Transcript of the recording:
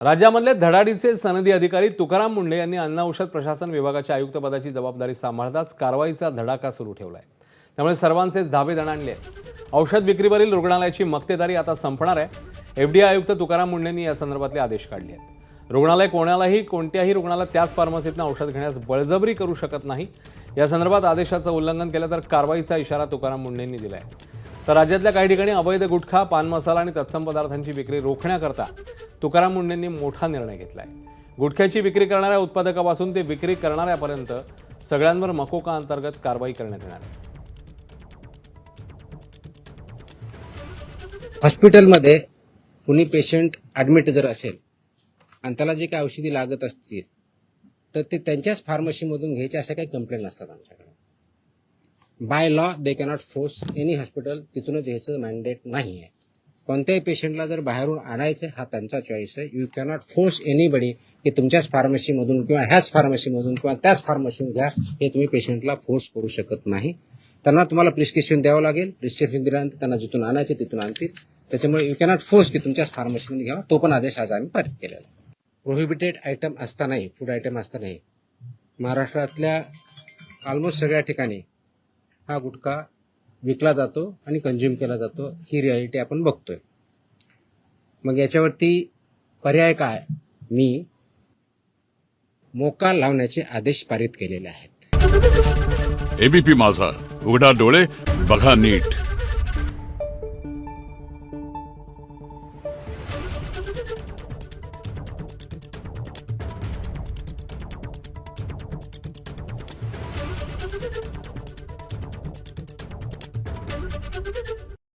राज्यामधले धडाडीचे सनदी अधिकारी तुकाराम मुंढे यांनी अन्न औषध प्रशासन विभागाच्या आयुक्तपदाची जबाबदारी सांभाळताच कारवाईचा धडाका सुरू ठेवलाय। त्यामुळे सर्वांचेच धाबे दणाणले। औषध विक्रीवरील रुग्णालयाची मक्तेदारी आता संपणार आहे। एफडीए आयुक्त तुकाराम मुंढेंनी या संदर्भातले आदेश काढले आहेत। रुग्णालय कोणत्याही रुग्णाला त्याच फार्मसीतून औषध घेण्यास बळजबरी करू शकत नाही। या संदर्भात आदेशाचं उल्लंघन केलं तर कारवाईचा इशारा तुकाराम मुंढेंनी दिलाय। तर राज्यातल्या काही ठिकाणी अवैध गुटखा, पान मसाला आणि तत्सम पदार्थांची विक्री रोखण्याकरता तुकाराम मुंढेंनी मोठा निर्णय घेतलाय। गुटख्याची विक्री करणाऱ्या उत्पादकापासून ते विक्री करणाऱ्यापर्यंत सगळ्यांवर मकोका अंतर्गत कारवाई करण्यात येणार आहे। हॉस्पिटलमध्ये कुणी पेशंट ॲडमिट जर असेल आणि त्याला जे काही औषधी लागत असतील तर ते त्यांच्याच फार्मसीमधून घ्यायचे अशा काही कंप्लेंट नसतात आमच्याकडे। By law they cannot force any hospital तिथूनच घ्यायचं मॅन्डेट नाही आहे। कोणत्याही पेशंटला जर बाहेरून आणायचं हा त्यांचा चॉईस आहे। यू कॅनॉट फोर्स एनीबडी की तुमच्याच फार्मसीमधून किंवा ह्याच फार्मसीमधून किंवा त्याच फार्मसीमधून घ्या, हे तुम्ही पेशंटला फोर्स करू शकत नाही। त्यांना तुम्हाला प्रिस्क्रिप्शन द्यावं लागेल। प्रिस्क्रिप्शन दिल्यानंतर त्यांना जिथून आणायचे तिथून आणतील। त्याच्यामुळे यू कॅनॉट फोर्स की तुमच्याच फार्मसीमध्ये घ्यावा, तो पण आदेश आज आम्ही पारित केलेला आहे। प्रोहिबिटेड आयटम असतानाही, फूड आयटम असतानाही महाराष्ट्रातल्या ऑलमोस्ट सगळ्या ठिकाणी हा गुटखा विकला जातो आणि कंझ्युम केला जातो, ही रियालिटी आपण बघतोय। मग याच्यावरती पर्याय काय? मी मोका लावण्याचे आदेश पारित केलेले आहेत। एबीपी माझा, उघडा डोळे बघा नीट।